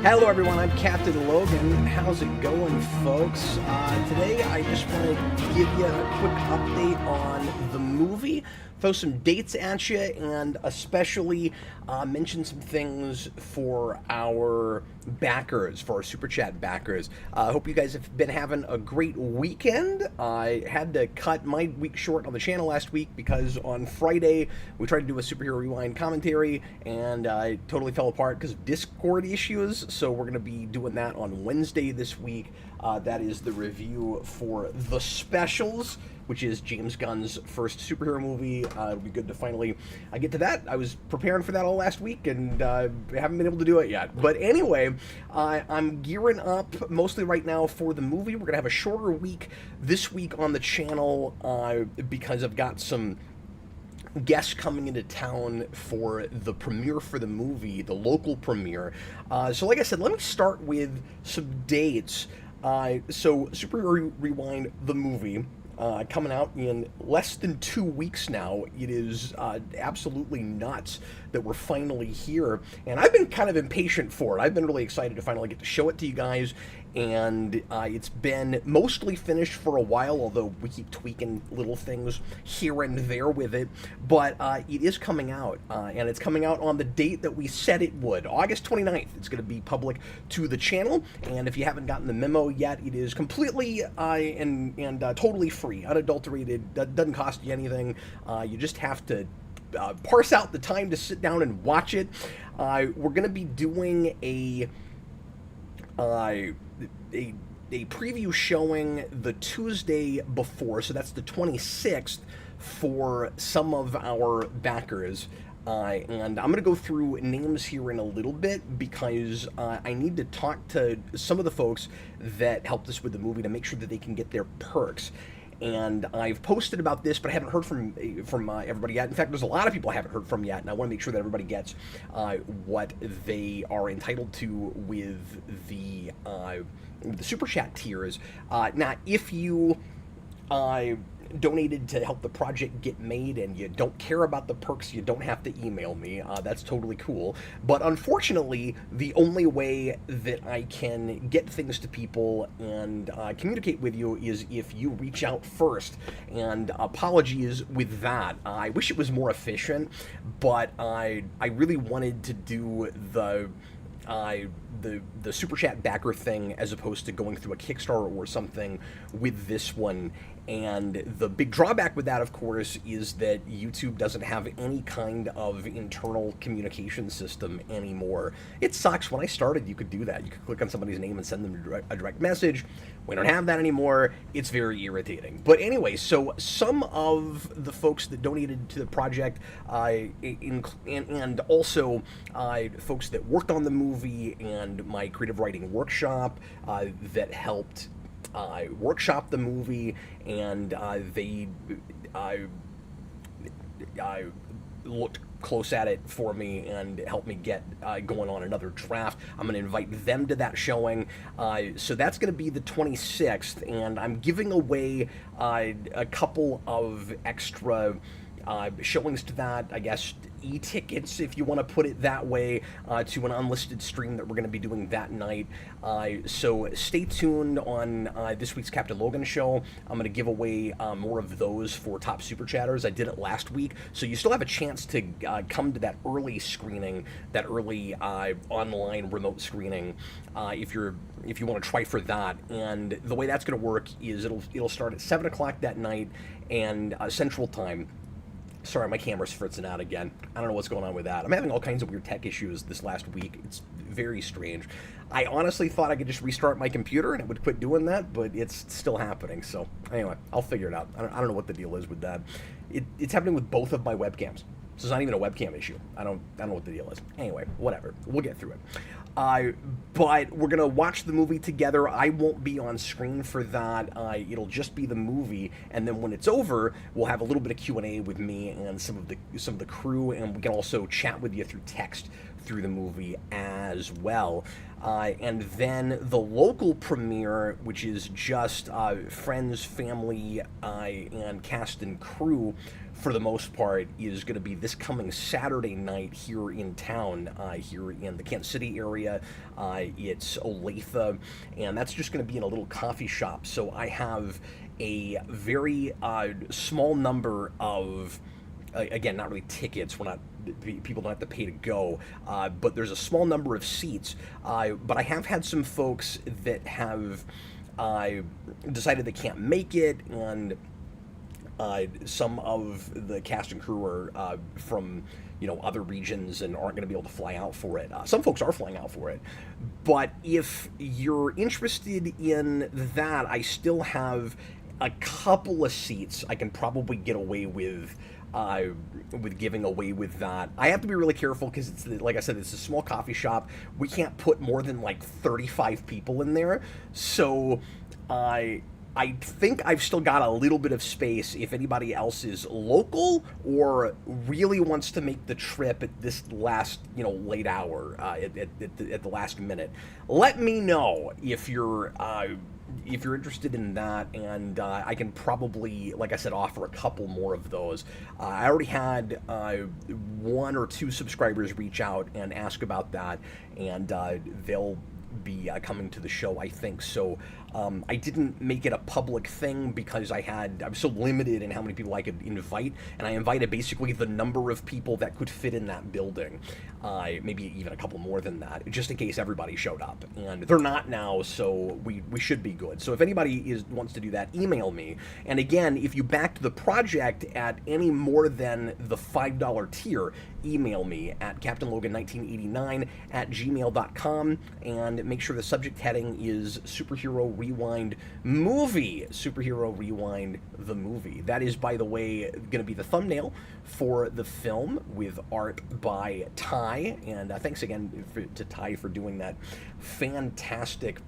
Hello everyone, I'm Captain Logan. How's it going, folks? Today I just want to give you a quick update on the movie, throw some dates at you, and especially mention some things for our backers, for our Super Chat backers. I hope you guys have been having a great weekend. I had to cut my week short on the channel last week because on Friday we tried to do a Superhero Rewind commentary and I totally fell apart because of Discord issues, so we're going to be doing that on Wednesday this week. That is the review for The Specials, which is James Gunn's first superhero movie. It'll be good to finally get to that. I was preparing for that all last week and haven't been able to do it yet. But anyway, I'm gearing up mostly right now for the movie. We're going to have a shorter week this week on the channel because I've got some guests coming into town for the premiere for the movie, the local premiere. So like I said, let me start with some dates. So Superhero Rewind, the movie, coming out in less than 2 weeks now. It is absolutely nuts that we're finally here, and I've been kind of impatient for it. I've been really excited to finally get to show it to you guys, and it's been mostly finished for a while, although we keep tweaking little things here and there with it. But it is coming out, and it's coming out on the date that we said it would, August 29th. It's going to be public to the channel, and if you haven't gotten the memo yet, it is completely and totally free, unadulterated. Doesn't cost you anything. You just have to parse out the time to sit down and watch it. We're going to be doing a preview showing the Tuesday before, so that's the 26th, for some of our backers. And I'm going to go through names here in a little bit because I need to talk to some of the folks that helped us with the movie to make sure that they can get their perks. And I've posted about this, but I haven't heard from everybody yet. In fact, there's a lot of people I haven't heard from yet, and I want to make sure that everybody gets what they are entitled to with the Super Chat tiers. Now, if you donated to help the project get made and you don't care about the perks, you don't have to email me. That's totally cool. But unfortunately, the only way that I can get things to people and communicate with you is if you reach out first. And apologies with that. I wish it was more efficient, but I really wanted to do the Super Chat backer thing as opposed to going through a Kickstarter or something with this one. And the big drawback with that, of course, is that YouTube doesn't have any kind of internal communication system anymore. It sucks. When I started, you could do that. You could click on somebody's name and send them a direct message. We don't have that anymore. It's very irritating. But anyway, so some of the folks that donated to the project, and also folks that worked on the movie and my creative writing workshop that helped workshop the movie, and they looked close at it for me and helped me get going on another draft. I'm going to invite them to that showing. So that's going to be the 26th, and I'm giving away a couple of extra showings to that, I guess, e-tickets, if you want to put it that way, to an unlisted stream that we're going to be doing that night. So stay tuned on this week's Captain Logan show. I'm going to give away more of those for top super chatters. I did it last week, so you still have a chance to come to that early screening, that early online remote screening, if you want to try for that. And the way that's going to work is it'll start at 7 o'clock that night and Central Time. Sorry, my camera's fritzing out again. I don't know what's going on with that. I'm having all kinds of weird tech issues this last week. It's very strange. I honestly thought I could just restart my computer and it would quit doing that, but it's still happening. So anyway, I'll figure it out. I don't know what the deal is with that. It's happening with both of my webcams. So it's not even a webcam issue. I don't know what the deal is. Anyway, whatever. We'll get through it. But we're going to watch the movie together. I won't be on screen for that. It'll just be the movie, and then when it's over, we'll have a little bit of Q&A with me and some of the crew, and we can also chat with you through text through the movie as well. And then the local premiere, which is just friends, family, and cast and crew for the most part, is going to be this coming Saturday night here in town, here in the Kansas City area. It's Olathe, and that's just going to be in a little coffee shop. So I have a very small number of, again, not really tickets. We're not, people don't have to pay to go, but there's a small number of seats. But I have had some folks that have decided they can't make it, and some of the cast and crew are from other regions and aren't going to be able to fly out for it. Some folks are flying out for it, but if you're interested in that, I still have a couple of seats I can probably get away with giving away with that. I have to be really careful because it's, like I said, it's a small coffee shop. We can't put more than like 35 people in there, so I think I've still got a little bit of space if anybody else is local or really wants to make the trip at this last, late hour, at the last minute. Let me know if you're interested in that, and I can probably, like I said, offer a couple more of those. I already had 1 or 2 subscribers reach out and ask about that, and they'll be coming to the show, I think. So I didn't make it a public thing because I'm so limited in how many people I could invite, and I invited basically the number of people that could fit in that building, maybe even a couple more than that, just in case everybody showed up, and they're not now, so we should be good. So if anybody wants to do that, email me. And again, if you backed the project at any more than the $5 tier, email me at captainlogan1989@gmail.com, and make sure the subject heading is Superhero Rewind Movie. Superhero Rewind the movie. That is, by the way, going to be the thumbnail for the film, with art by Ty. And thanks again to Ty for doing that fantastic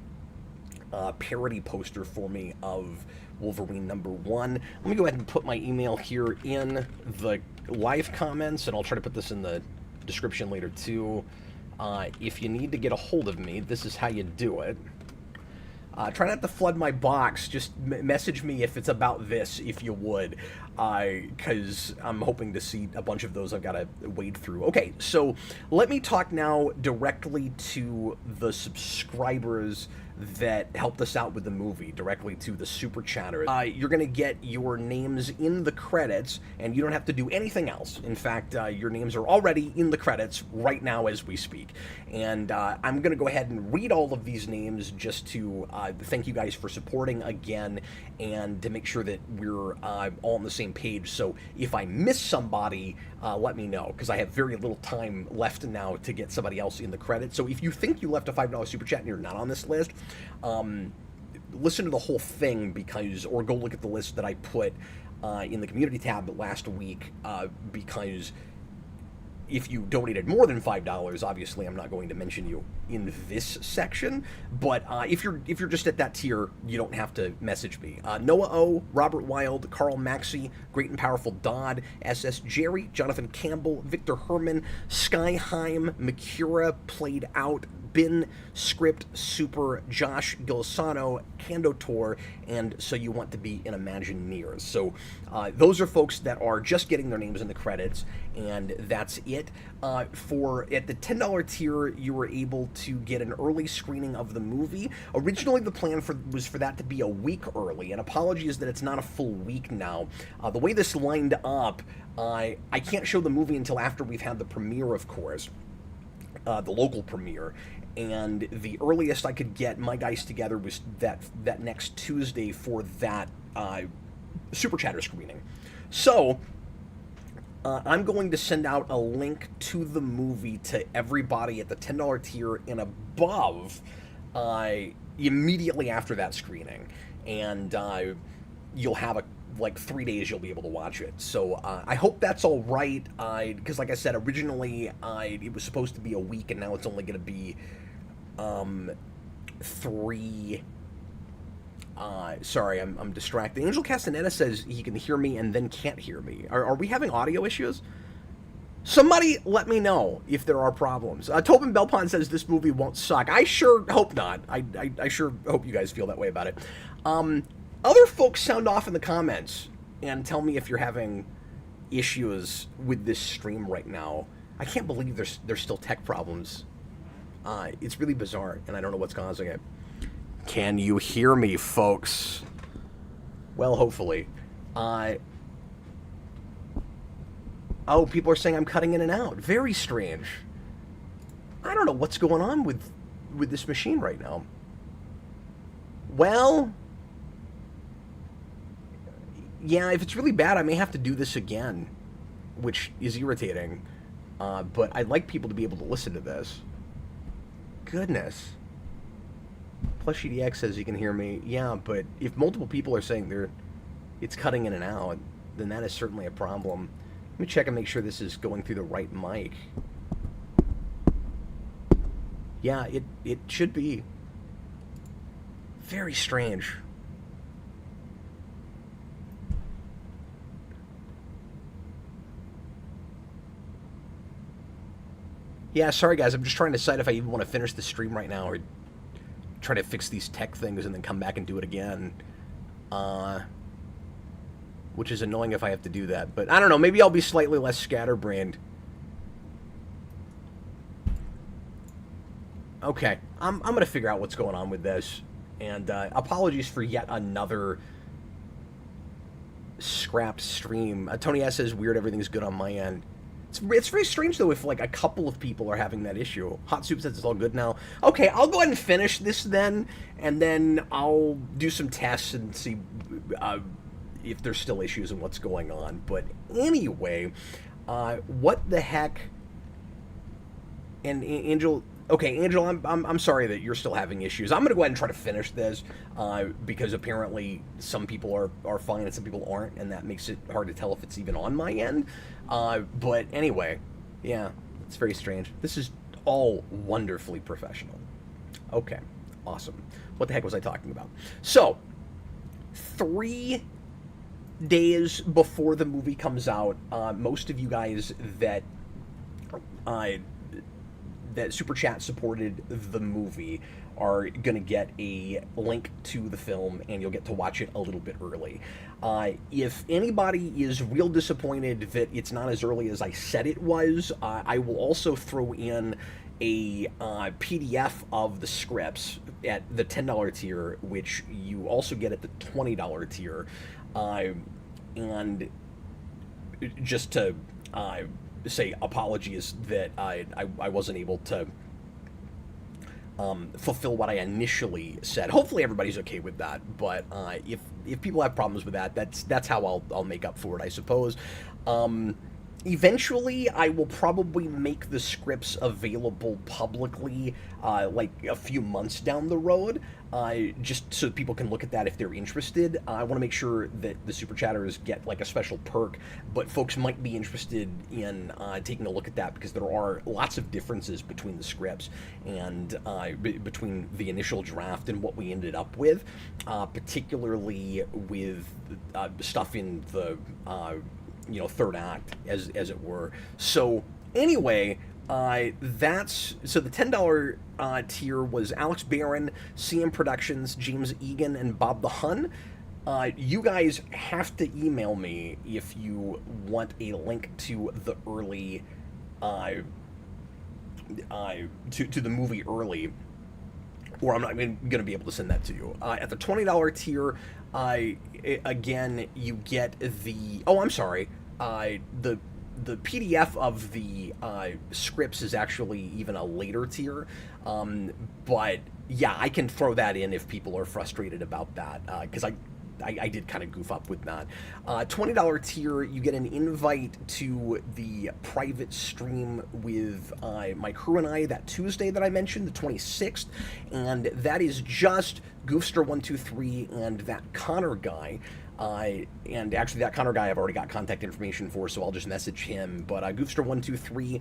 parody poster for me of Wolverine #1. Let me go ahead and put my email here in the live comments, and I'll try to put this in the description later too. If you need to get a hold of me, this is how you do it. Try not to flood my box. Just message me if it's about this, if you would, because I'm hoping to see a bunch of those I've got to wade through. Okay, so let me talk now directly to the subscribers that helped us out with the movie, directly to the super chatters. You're going to get your names in the credits, and you don't have to do anything else. In fact, your names are already in the credits right now as we speak. And I'm going to go ahead and read all of these names just to thank you guys for supporting again, and to make sure that we're all on the same page. So if I miss somebody, let me know, because I have very little time left now to get somebody else in the credits. So if you think you left a $5 super chat and you're not on this list, listen to the whole thing, or go look at the list that I put in the community tab last week, because if you donated more than $5, obviously I'm not going to mention you in this section. But if you're just at that tier, you don't have to message me. Noah O, Robert Wild, Carl Maxey, Great and Powerful Dodd, SS Jerry, Jonathan Campbell, Victor Herman, Skyheim, Makura, Played Out, Bin, Script, Super, Josh Gilisano, Candotor, and So You Want to Be an Imagineer. So those are folks that are just getting their names in the credits, and that's it. At the $10 tier, you were able to get an early screening of the movie. Originally, the plan was for that to be a week early, and apologies that it's not a full week now. The way this lined up, I can't show the movie until after we've had the premiere, of course, the local premiere. And the earliest I could get my guys together was that next Tuesday for that Super Chatter screening. So I'm going to send out a link to the movie to everybody at the $10 tier and above immediately after that screening. And you'll have 3 days you'll be able to watch it. So I hope that's all right, because like I said, originally it was supposed to be a week, and now it's only going to be 3. Sorry, I'm distracted. Angel Castaneda says he can hear me and then can't hear me. Are we having audio issues? Somebody let me know if there are problems. Tobin Belpon says this movie won't suck. I sure hope not. I sure hope you guys feel that way about it. Other folks sound off in the comments and tell me if you're having issues with this stream right now. I can't believe there's still tech problems. It's really bizarre, and I don't know what's causing it. Can you hear me, folks? Well, hopefully. Oh, people are saying I'm cutting in and out. Very strange. I don't know what's going on with this machine right now. Well, yeah, if it's really bad, I may have to do this again, which is irritating. But I'd like people to be able to listen to this. Goodness. Plus GDX says you can hear me. Yeah, but if multiple people are saying it's cutting in and out, then that is certainly a problem. Let me check and make sure this is going through the right mic. Yeah, it should be. Very strange. Yeah, sorry guys, I'm just trying to decide if I even want to finish the stream right now or try to fix these tech things and then come back and do it again. Which is annoying if I have to do that. But I don't know, maybe I'll be slightly less scatterbrained. Okay, I'm going to figure out what's going on with this. And apologies for yet another scrapped stream. Tony S says, weird, everything's good on my end. It's very strange, though, if, like, a couple of people are having that issue. Hot Soup says it's all good now. Okay, I'll go ahead and finish this then, and then I'll do some tests and see if there's still issues and what's going on. But anyway, what the heck? And Angel... Okay, Angel, I'm sorry that you're still having issues. I'm going to go ahead and try to finish this because apparently some people are fine and some people aren't, and that makes it hard to tell if it's even on my end. But anyway, yeah, it's very strange. This is all wonderfully professional. Okay, awesome. What the heck was I talking about? So, 3 days before the movie comes out, most of you guys that Super Chat supported the movie are going to get a link to the film, and you'll get to watch it a little bit early. If anybody is real disappointed that it's not as early as I said it was, I will also throw in a PDF of the scripts at the $10 tier, which you also get at the $20 tier. And just to... say apologies that I wasn't able to fulfill what I initially said. Hopefully everybody's okay with that, but if people have problems with that, that's how I'll make up for it, I suppose. Eventually, I will probably make the scripts available publicly, like a few months down the road, just so people can look at that if they're interested. I want to make sure that the Super Chatters get like a special perk, but folks might be interested in taking a look at that because there are lots of differences between the scripts and between the initial draft and what we ended up with, particularly with stuff in the third act, as it were. So anyway, that's so the $10 tier was Alex Barron, CM Productions, James Egan, and Bob the Hun. You guys have to email me if you want a link to the early to the movie early, or I'm not going to be able to send that to you. At the $20 tier, again, you get the... Oh, I'm sorry. The PDF of the scripts is actually even a later tier. But, yeah, I can throw that in if people are frustrated about that, because I did kind of goof up with that. $20 tier, you get an invite to the private stream with my crew and I that Tuesday that I mentioned, the 26th, and that is just Goofster123 and that Connor guy. And actually that Connor guy I've already got contact information for, so I'll just message him. But Goofster123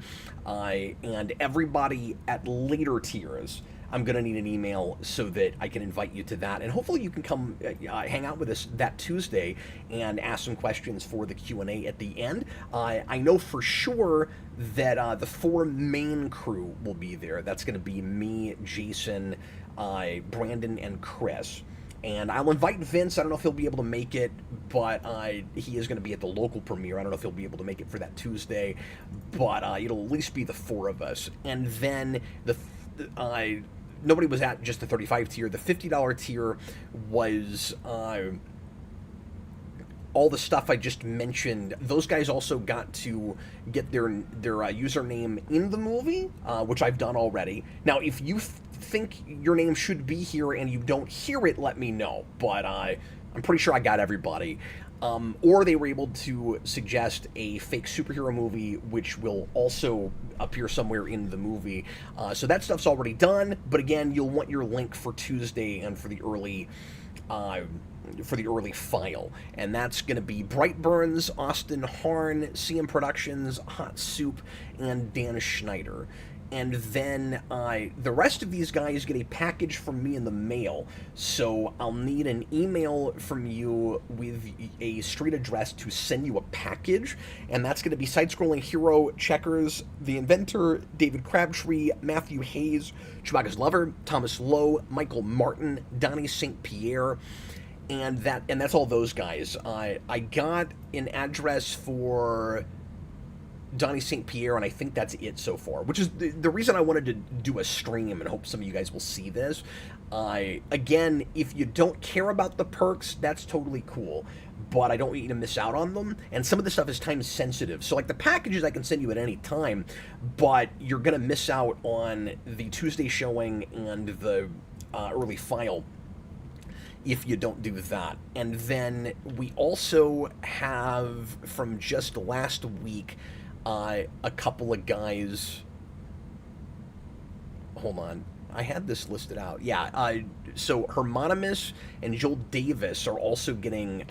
and everybody at later tiers, I'm going to need an email so that I can invite you to that. And hopefully you can come hang out with us that Tuesday and ask some questions for the Q&A at the end. I know for sure that the 4 main crew will be there. That's going to be me, Jason, Brandon, and Chris. And I'll invite Vince. I don't know if he'll be able to make it, but he is going to be at the local premiere. I don't know if he'll be able to make it for that Tuesday, but it'll at least be the four of us. And then nobody was at just the $35 tier. The $50 tier was all the stuff I just mentioned. Those guys also got to get their username in the movie, which I've done already. Now, if you think your name should be here and you don't hear it, let me know. But I'm pretty sure I got everybody. Or they were able to suggest a fake superhero movie, which will also appear somewhere in the movie. So that stuff's already done. But again, you'll want your link for Tuesday and for the early file, and that's going to be Brightburns, Austin Harn, CM Productions, Hot Soup, and Dan Schneider. And then the rest of these guys get a package from me in the mail, so I'll need an email from you with a street address to send you a package, and that's going to be Side-Scrolling Hero, Checkers, The Inventor, David Crabtree, Matthew Hayes, Chewbacca's Lover, Thomas Lowe, Michael Martin, Donnie St. Pierre, and that's all those guys. I got an address for Donnie St. Pierre, and I think that's it so far, which is the reason I wanted to do a stream and hope some of you guys will see this. Again, if you don't care about the perks, that's totally cool, but I don't want you to miss out on them, and some of the stuff is time sensitive. So like the packages I can send you at any time, but you're going to miss out on the Tuesday showing and the early file if you don't do that. And then we also have, from just last week, a couple of guys. Hold on, I had this listed out. Yeah, so Hermonimus and Joel Davis are also getting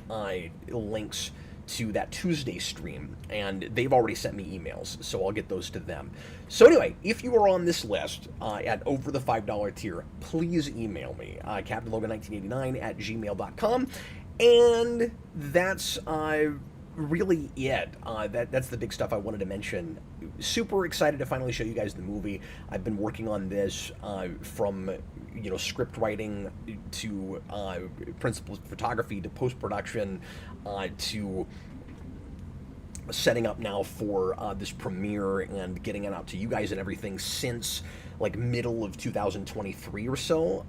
links to that Tuesday stream, and they've already sent me emails, so I'll get those to them. So anyway, if you are on this list at over the $5 tier, please email me, CaptainLogan1989@gmail.com, and that's really it. That's the big stuff I wanted to mention. Super excited to finally show you guys the movie. I've been working on this from script writing to principal photography to post-production to setting up now for this premiere and getting it out to you guys and everything since like middle of 2023 or so.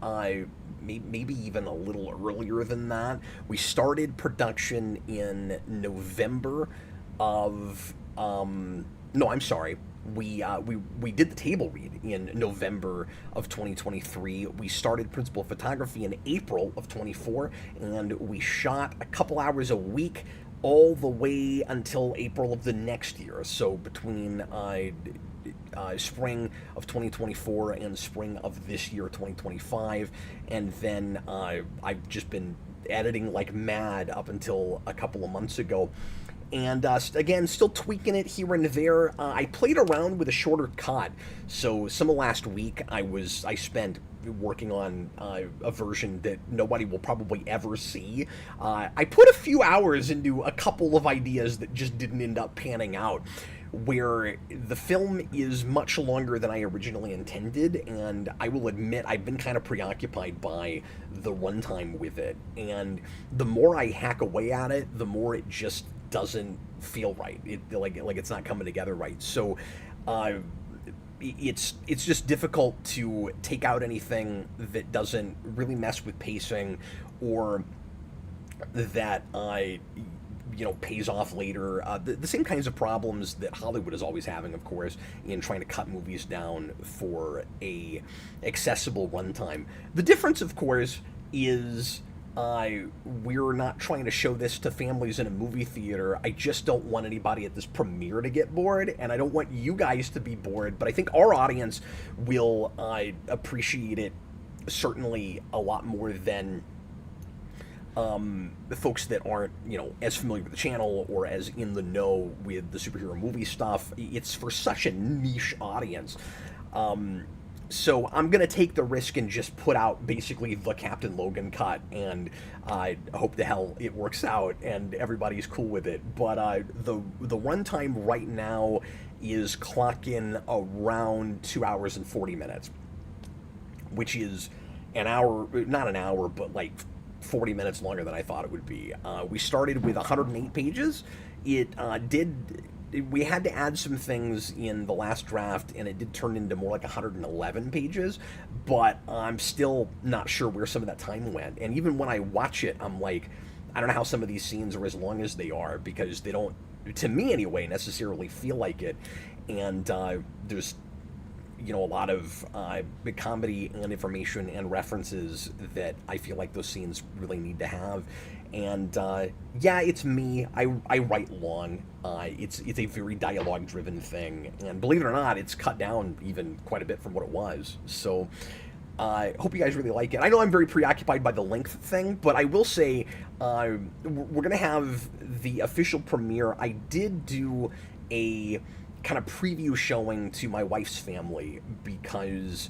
Maybe even a little earlier than that. We started production in November of no, I'm sorry. We did the table read in November of 2023. We started principal photography in April of 24, and we shot a couple hours a week all the way until April of the next year. So between spring of 2024 and spring of this year, 2025, and then I've just been editing like mad up until a couple of months ago. And again, still tweaking it here and there. I played around with a shorter cut. So some of last week I spent working on a version that nobody will probably ever see. I put a few hours into a couple of ideas that just didn't end up panning out, where the film is much longer than I originally intended, and I will admit I've been kind of preoccupied by the runtime with it, and the more I hack away at it, the more it just doesn't feel right. Like it's not coming together right. So it's just difficult to take out anything that doesn't really mess with pacing or that pays off later. The same kinds of problems that Hollywood is always having, of course, in trying to cut movies down for a accessible runtime. The difference, of course, is we're not trying to show this to families in a movie theater. I just don't want anybody at this premiere to get bored, and I don't want you guys to be bored, but I think our audience will appreciate it certainly a lot more than the folks that aren't, as familiar with the channel or as in the know with the superhero movie stuff. It's for such a niche audience. So I'm going to take the risk and just put out basically the Captain Logan cut, and I hope the hell it works out and everybody's cool with it. But the runtime right now is clocking around 2 hours and 40 minutes, which is an hour, not an hour, but like 40 minutes longer than I thought it would be. We started with 108 pages. It we had to add some things in the last draft, and it did turn into more like 111 pages, but I'm still not sure where some of that time went. And even when I watch it, I'm like, I don't know how some of these scenes are as long as they are, because they don't, to me anyway, necessarily feel like it. And there's a lot of big comedy and information and references that I feel like those scenes really need to have. And yeah, it's me. I write long. It's a very dialogue driven thing, and believe it or not, it's cut down even quite a bit from what it was. So I hope you guys really like it. I know I'm very preoccupied by the length thing, but I will say we're going to have the official premiere. I did do a kind of preview showing to my wife's family, because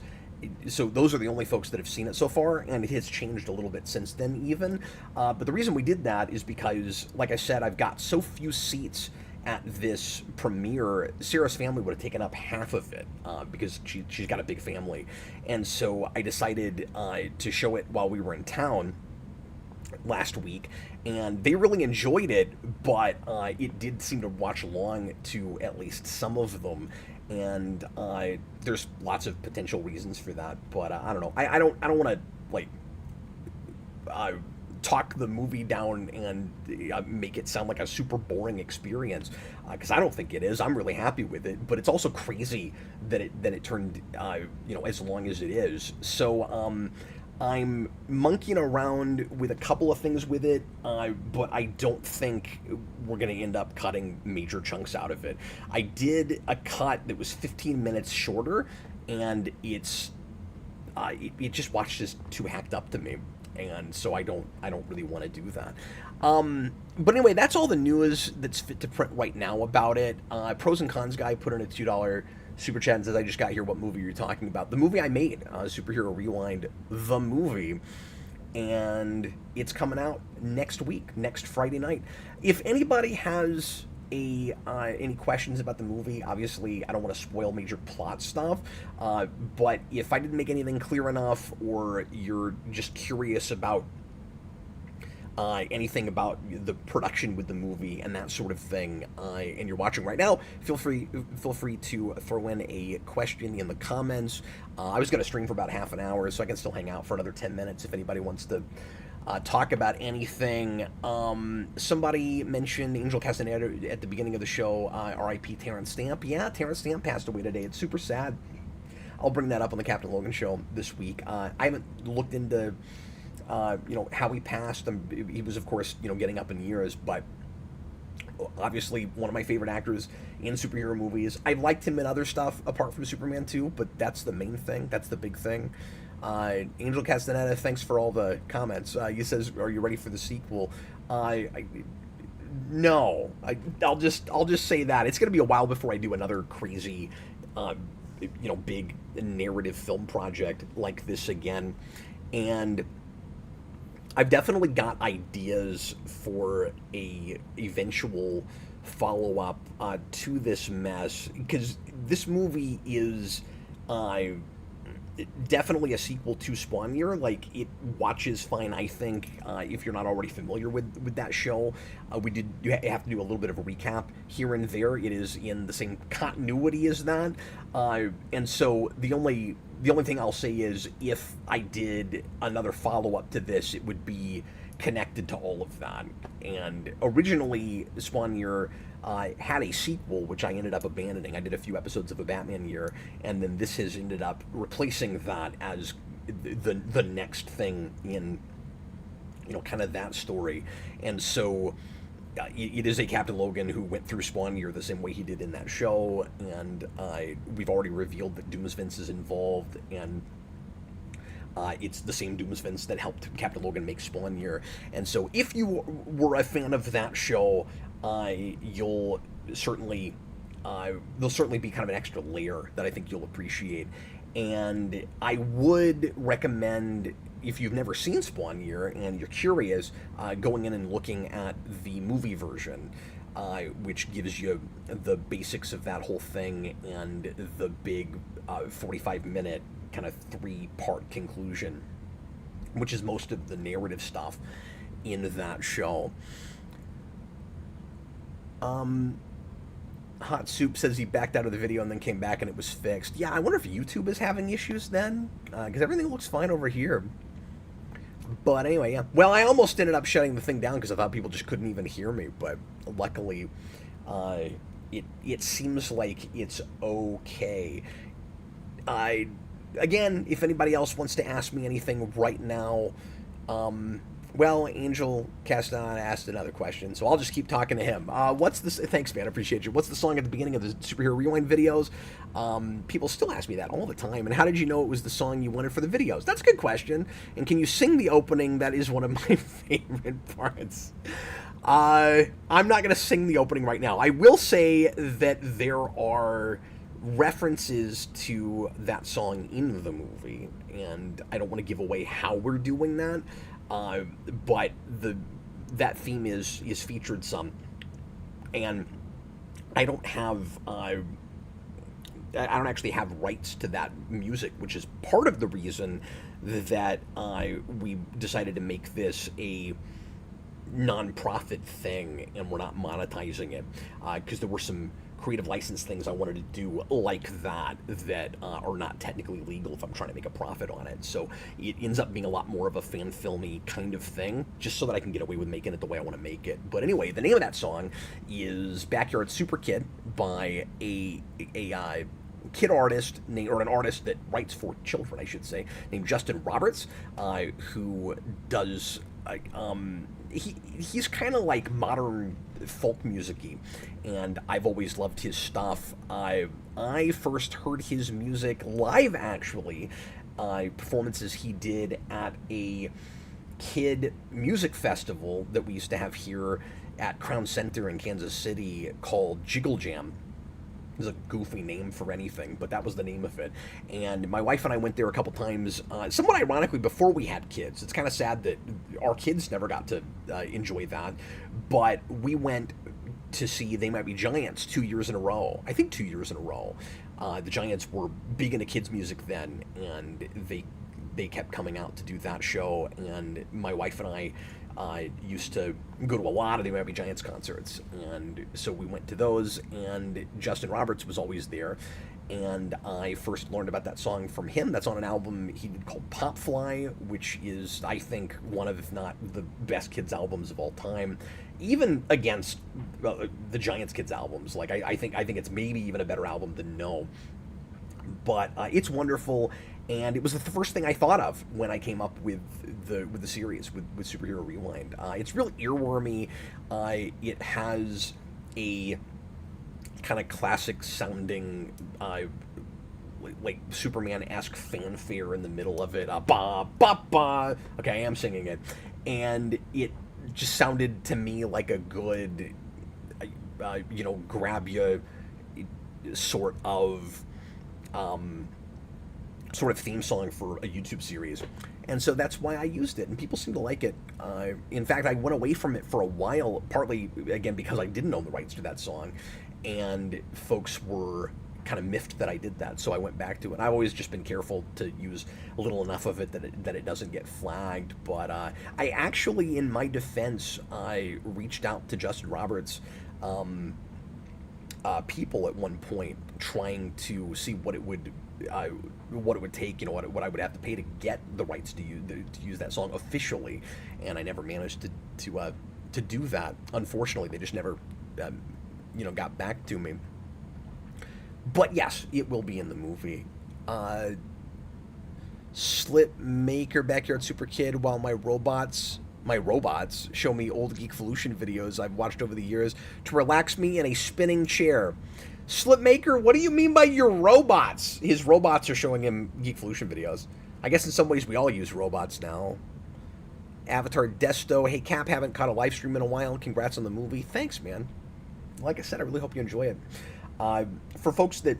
so those are the only folks that have seen it so far, and it has changed a little bit since then even. But the reason we did that is because, like I said, I've got so few seats at this premiere. Sarah's family would have taken up half of it because she's got a big family. And so I decided to show it while we were in town last week, and they really enjoyed it, but it did seem to watch long to at least some of them. And there's lots of potential reasons for that, but I don't know. I don't want to like talk the movie down and make it sound like a super boring experience, because I don't think it is. I'm really happy with it, but it's also crazy that it turned as long as it is. So I'm monkeying around with a couple of things with it, but I don't think we're going to end up cutting major chunks out of it. I did a cut that was 15 minutes shorter, and it just watched as too hacked up to me, and so I don't really want to do that. But anyway, that's all the news that's fit to print right now about it. Pros and Cons guy put in a $2 super chat and says, I just got here, what movie you're talking about? The movie I made, Superhero Rewind, the movie, and it's coming out next week, next Friday night. If anybody has any questions about the movie, obviously I don't want to spoil major plot stuff, but if I didn't make anything clear enough, or you're just curious about anything about the production with the movie and that sort of thing, and you're watching right now, feel free to throw in a question in the comments. I was going to stream for about half an hour, so I can still hang out for another 10 minutes if anybody wants to talk about anything. Somebody mentioned Angel Castaneda at the beginning of the show. R.I.P. Terrence Stamp. Yeah, Terrence Stamp passed away today. It's super sad. I'll bring that up on the Captain Logan show this week. I haven't looked into how he passed. He was, of course, getting up in years, but obviously one of my favorite actors in superhero movies. I liked him in other stuff apart from Superman 2, but that's the main thing. That's the big thing. Angel Castaneda, thanks for all the comments. He says, "Are you ready for the sequel?" No. I'll just say that it's going to be a while before I do another crazy, big narrative film project like this again, and I've definitely got ideas for a eventual follow-up to this mess, because this movie is definitely a sequel to Spawn Year. Like, it watches fine, I think, if you're not already familiar with that show. You have to do a little bit of a recap here and there. It is in the same continuity as that, and so the only thing I'll say is, if I did another follow-up to this, it would be connected to all of that. And originally, Spawn Year had a sequel, which I ended up abandoning. I did a few episodes of A Batman Year, and then this has ended up replacing that as the next thing in, kind of that story. And so it is a Captain Logan who went through Spawn Year the same way he did in that show, and we've already revealed that Doomsvince is involved, and it's the same Doomsvince that helped Captain Logan make Spawn Year. And so if you were a fan of that show, you'll certainly there'll certainly be kind of an extra layer that I think you'll appreciate. And I would recommend, if you've never seen Spawn Year and you're curious, going in and looking at the movie version, which gives you the basics of that whole thing and the big 45-minute kind of 3-part conclusion which is most of the narrative stuff in that show. Hot Soup says he backed out of the video and then came back and it was fixed. Yeah, I wonder if YouTube is having issues then, because everything looks fine over here. But anyway, yeah. Well, I almost ended up shutting the thing down because I thought people just couldn't even hear me, but luckily, it seems like it's okay. Again, if anybody else wants to ask me anything right now, well, Angel Castan asked another question, so I'll just keep talking to him. What's this? Thanks, man. I appreciate you. What's the song at the beginning of the Superhero Rewind videos? People still ask me that all the time. And how did you know it was the song you wanted for the videos? That's a good question. And can you sing the opening? That is one of my favorite parts. I'm not going to sing the opening right now. I will say that there are references to that song in the movie, and I don't want to give away how we're doing that. But that theme is featured some, and I don't actually have rights to that music, which is part of the reason that we decided to make this a non-profit thing and we're not monetizing it, because there were some creative license things I wanted to do like that are not technically legal if I'm trying to make a profit on it. So it ends up being a lot more of a fan filmy kind of thing, just so that I can get away with making it the way I want to make it. But anyway, the name of that song is Backyard Super Kid by a kid artist or an artist that writes for children, I should say, named Justin Roberts, who does he's kind of like modern folk music-y, and I've always loved his stuff. I first heard his music live, actually, performances he did at a kid music festival that we used to have here at Crown Center in Kansas City called Jiggle Jam. It's a goofy name for anything, but that was the name of it. And my wife and I went there a couple times, somewhat ironically, before we had kids. It's kind of sad that our kids never got to enjoy that. But we went to see They Might Be Giants 2 years in a row. I think 2 years in a row. The Giants were big into kids music then, and they kept coming out to do that show. And my wife and I used to go to a lot of the They Might Be Giants concerts, and so we went to those, and Justin Roberts was always there, and I first learned about that song from him. That's on an album he did called Pop Fly, which is, I think, one of, if not the best kids albums of all time, even against the Giants kids albums. Like, I think it's maybe even a better album than No. But it's wonderful, and it was the first thing I thought of when I came up with the series, with Superhero Rewind. It's real earwormy. It has a kind of classic sounding, like Superman-esque fanfare in the middle of it. Ba ba ba. Okay, I am singing it, and it just sounded to me like a good, grab you sort of theme song for a YouTube series. And so that's why I used it, and people seem to like it. In fact, I went away from it for a while, partly, again, because I didn't own the rights to that song, and folks were kind of miffed that I did that, so I went back to it. I've always just been careful to use little enough of it that it doesn't get flagged, but I actually, in my defense, I reached out to Justin Roberts' people at one point, trying to see what it would take, what I would have to pay to get the rights to use that song officially, and I never managed to do that. Unfortunately, they just never got back to me. But yes, it will be in the movie. Slip Maker Backyard Super Kid, while my robots show me old Geekvolution videos I've watched over the years to relax me in a spinning chair. Slipmaker, what do you mean by your robots? His robots are showing him Geekvolution videos. I guess in some ways we all use robots now. Avatar Desto, hey Cap, haven't caught a live stream in a while. Congrats on the movie. Thanks, man. Like I said, I really hope you enjoy it. For folks that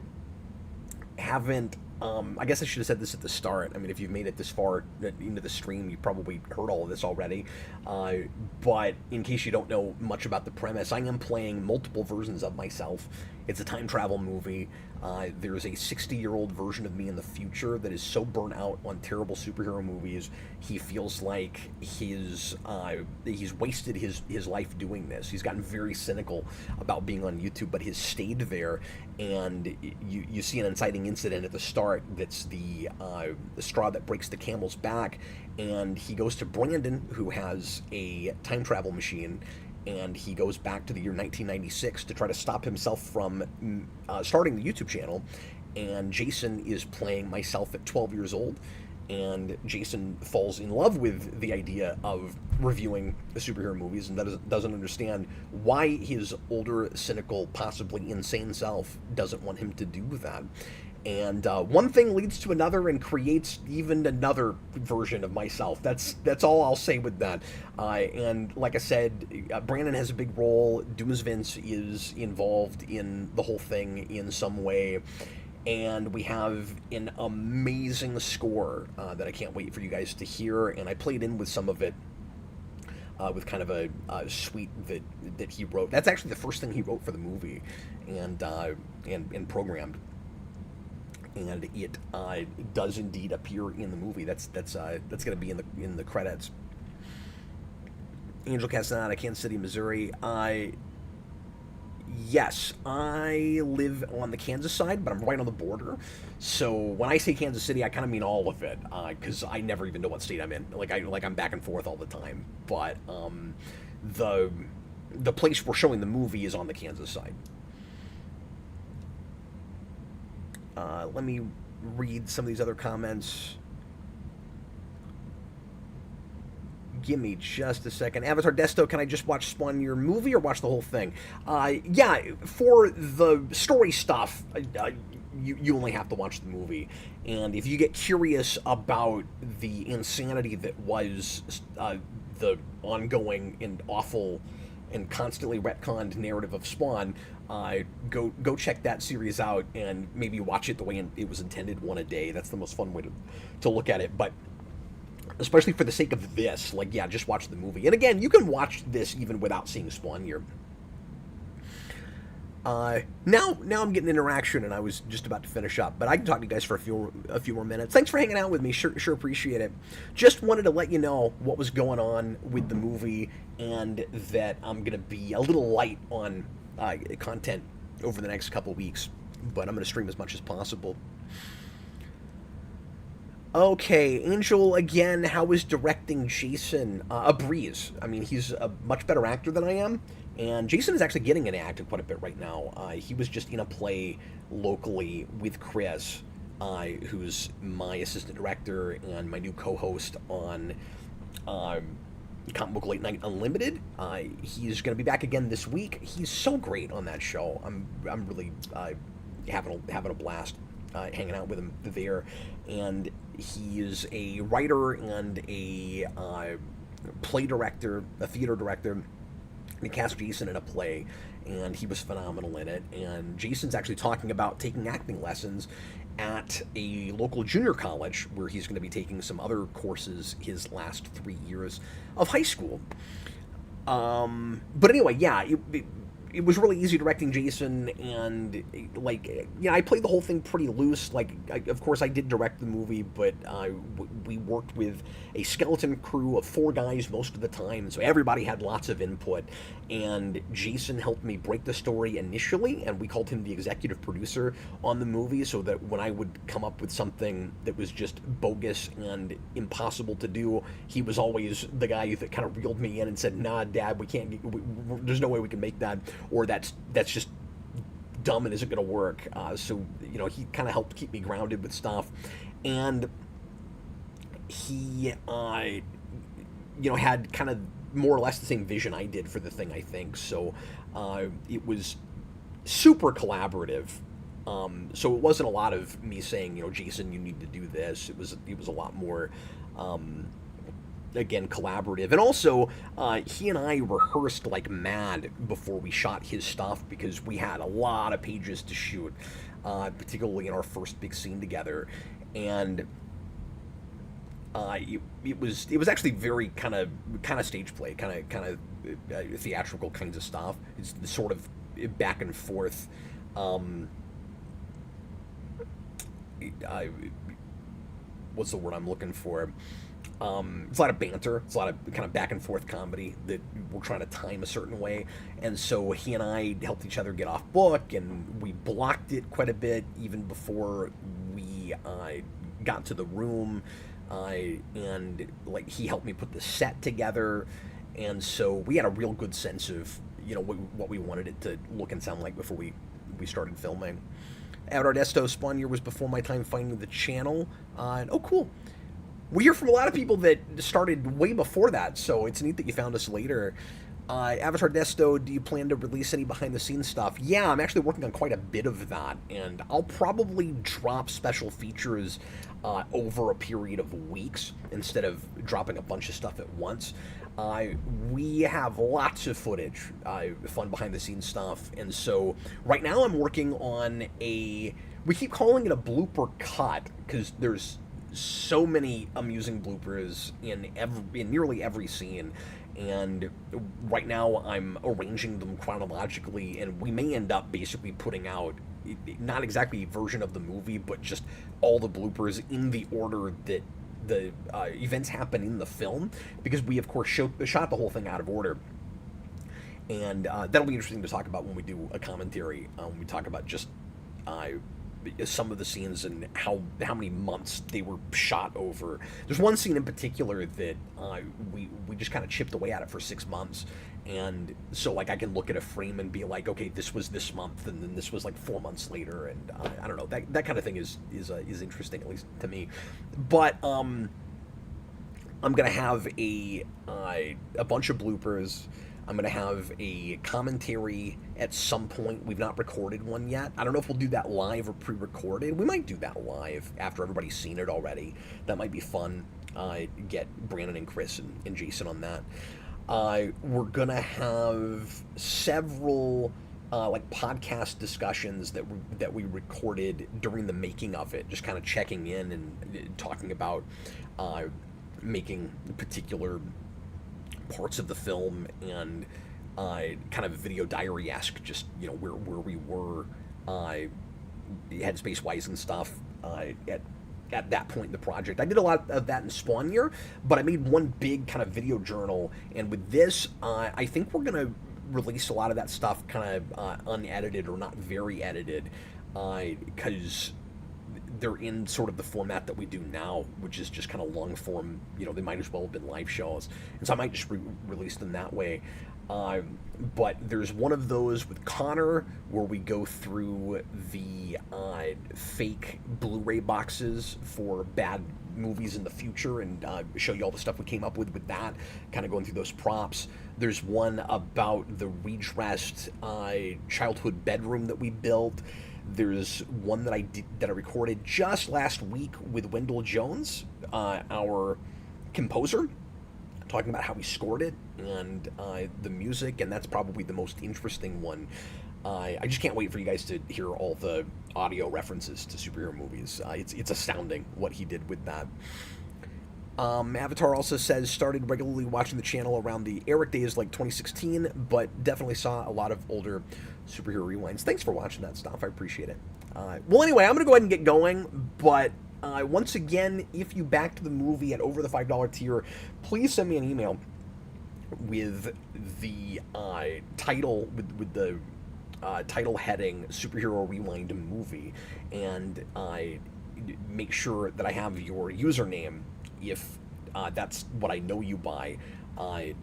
haven't, I guess I should have said this at the start. I mean, if you've made it this far into the stream, you probably heard all of this already. But in case you don't know much about the premise, I am playing multiple versions of myself It's a time travel movie. There's a 60-year-old version of me in the future that is so burnt out on terrible superhero movies, he feels like he's wasted his life doing this. He's gotten very cynical about being on YouTube, but he's stayed there. And you see an inciting incident at the start that's the straw that breaks the camel's back. And he goes to Brandon, who has a time travel machine, and he goes back to the year 1996 to try to stop himself from starting the YouTube channel. And Jason is playing myself at 12 years old, and Jason falls in love with the idea of reviewing the superhero movies and doesn't understand why his older, cynical, possibly insane self doesn't want him to do that. And one thing leads to another and creates even another version of myself. That's all I'll say with that. And like I said, Brandon has a big role. Dooms Vince is involved in the whole thing in some way. And we have an amazing score that I can't wait for you guys to hear. And I played in with some of it with kind of a suite that he wrote. That's actually the first thing he wrote for the movie and programmed. And it does indeed appear in the movie. That's going to be in the credits. Angel Castaneda, Kansas City, Missouri. Yes, I live on the Kansas side, but I'm right on the border. So when I say Kansas City, I kind of mean all of it, because I never even know what state I'm in. I'm back and forth all the time. But the place we're showing the movie is on the Kansas side. Let me read some of these other comments. Give me just a second. Avatar Desto, can I just watch Spawn your movie or watch the whole thing? Yeah, for the story stuff, you only have to watch the movie. And if you get curious about the insanity that was the ongoing and awful and constantly retconned narrative of Spawn, go check that series out and maybe watch it the way it was intended, one a day. That's the most fun way to look at it. But especially for the sake of this, just watch the movie. And again, you can watch this even without seeing Spawn here. Now I'm getting interaction, and I was just about to finish up, but I can talk to you guys for a few more minutes. Thanks for hanging out with me. Sure appreciate it. Just wanted to let you know what was going on with the movie, and that I'm gonna be a little light on content over the next couple weeks, but I'm gonna stream as much as possible. Okay, Angel again. How is directing Jason? A breeze. I mean, he's a much better actor than I am. And Jason is actually getting an actor quite a bit right now. He was just in a play locally with Chris, who's my assistant director and my new co-host on Comic Book Late Night Unlimited. He's going to be back again this week. He's so great on that show. I'm really having a blast hanging out with him there. And he is a writer and a play director, a theater director. He cast Jason in a play, and he was phenomenal in it. And Jason's actually talking about taking acting lessons at a local junior college, where he's going to be taking some other courses his last 3 years of high school. But anyway, yeah, it was really easy directing Jason, and I played the whole thing pretty loose. Of course, I did direct the movie, but we worked with a skeleton crew of 4 guys most of the time, so everybody had lots of input. And Jason helped me break the story initially, and we called him the executive producer on the movie, so that when I would come up with something that was just bogus and impossible to do, he was always the guy that kind of reeled me in and said, "Nah, Dad, we can't. There's no way we can make that." Or that's just dumb and isn't going to work. So he kind of helped keep me grounded with stuff, and he had kind of more or less the same vision I did for the thing, I think. So it was super collaborative. So it wasn't a lot of me saying, Jason, you need to do this. It was a lot more. Again, collaborative. And also, he and I rehearsed like mad before we shot his stuff, because we had a lot of pages to shoot, particularly in our first big scene together. And it was actually very kind of stage play, kind of theatrical kinds of stuff. It's the sort of back and forth um, I, what's the word I'm looking for? It's a lot of banter. It's a lot of kind of back and forth comedy that we're trying to time a certain way. And so he and I helped each other get off book, and we blocked it quite a bit even before we got to the room. And like he helped me put the set together, and so we had a real good sense of what we wanted it to look and sound like before we started filming. Avatar Desto spawn year was before my time finding the channel. And oh, cool. We hear from a lot of people that started way before that, so it's neat that you found us later. Avatar Desto, do you plan to release any behind-the-scenes stuff? Yeah, I'm actually working on quite a bit of that, and I'll probably drop special features over a period of weeks instead of dropping a bunch of stuff at once. We have lots of footage, fun behind-the-scenes stuff, and so right now I'm working on we keep calling it a blooper cut, because there's so many amusing bloopers in nearly every scene, and right now I'm arranging them chronologically, and we may end up basically putting out not exactly a version of the movie, but just all the bloopers in the order that the events happen in the film, because we of course shot the whole thing out of order. And that'll be interesting to talk about when we do a commentary, when we talk about just some of the scenes and how many months they were shot over. There's one scene in particular that we just kind of chipped away at it for 6 months, and so like I can look at a frame and be like, okay, this was this month, and then this was like 4 months later, and I don't know, that kind of thing is interesting, at least to me. But I'm gonna have a bunch of bloopers. I'm going to have a commentary at some point. We've not recorded one yet. I don't know if we'll do that live or pre-recorded. We might do that live after everybody's seen it already. That might be fun. Get Brandon and Chris and Jason on that. We're going to have several like podcast discussions that we recorded during the making of it, just kind of checking in and talking about making particular parts of the film, and kind of video diary-esque, just where we were headspace wise and stuff at that point in the project. I did a lot of that in Spawn Year, but I made one big kind of video journal, and with this I think we're gonna release a lot of that stuff kind of unedited or not very edited, because they're in sort of the format that we do now, which is just kind of long form. They might as well have been live shows, and so I might just release them that way. But there's one of those with Connor where we go through the fake Blu-ray boxes for bad movies in the future, and show you all the stuff we came up with that, kind of going through those props. There's one about the redressed childhood bedroom that we built. There's one that I recorded just last week with Wendell Jones, our composer, talking about how he scored it and the music, and that's probably the most interesting one. I just can't wait for you guys to hear all the audio references to superhero movies. It's astounding what he did with that. Avatar also says, started regularly watching the channel around the Eric days like 2016, but definitely saw a lot of older superhero rewinds. Thanks for watching that stuff. I appreciate it. Well, anyway, I'm going to go ahead and get going, but once again, if you backed the movie at over the $5 tier, please send me an email with the title, with the title heading Superhero Rewind Movie, and make sure that I have your username if that's what I know you by,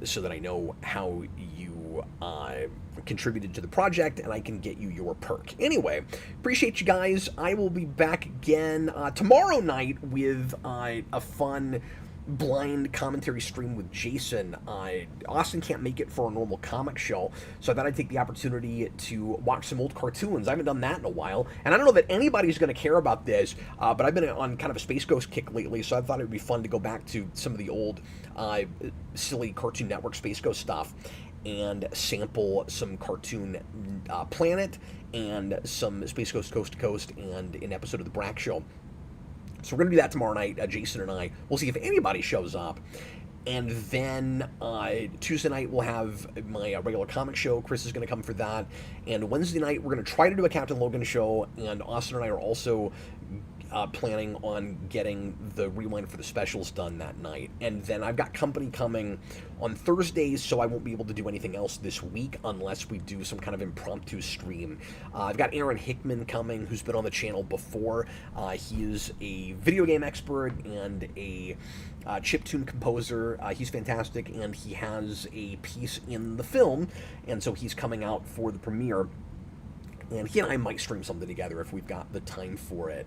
so that I know how you contributed to the project and I can get you your perk. Anyway, appreciate you guys. I will be back again tomorrow night with a fun blind commentary stream with Jason. Austin can't make it for a normal comic show, so I thought I'd take the opportunity to watch some old cartoons. I haven't done that in a while, and I don't know that anybody's going to care about this, but I've been on kind of a Space Ghost kick lately, so I thought it would be fun to go back to some of the old silly Cartoon Network Space Ghost stuff and sample some Cartoon Planet and some Space Ghost Coast to Coast and an episode of The Brack Show. So we're going to do that tomorrow night, Jason and I. We'll see if anybody shows up. And then Tuesday night we'll have my regular comic show. Chris is going to come for that. And Wednesday night we're going to try to do a Captain Logan show. And Austin and I are also planning on getting the rewind for the specials done that night. And then I've got company coming on Thursdays, so I won't be able to do anything else this week unless we do some kind of impromptu stream. I've got Aaron Hickman coming, who's been on the channel before. He is a video game expert and a chiptune composer. He's fantastic, and he has a piece in the film, and so he's coming out for the premiere. And he and I might stream something together if we've got the time for it.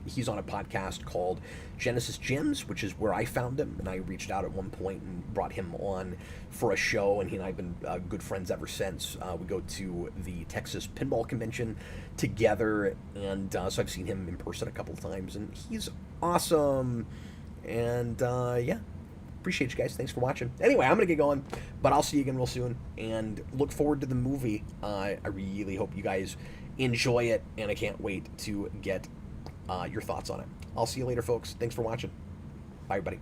He's on a podcast called Genesis Gems, which is where I found him, and I reached out at one point and brought him on for a show, and he and I have been good friends ever since. We go to the Texas Pinball Convention together, and so I've seen him in person a couple of times, and he's awesome. And yeah, appreciate you guys. Thanks for watching. Anyway, I'm going to get going, but I'll see you again real soon, and look forward to the movie. I really hope you guys enjoy it, and I can't wait to get your thoughts on it. I'll see you later, folks. Thanks for watching. Bye, everybody.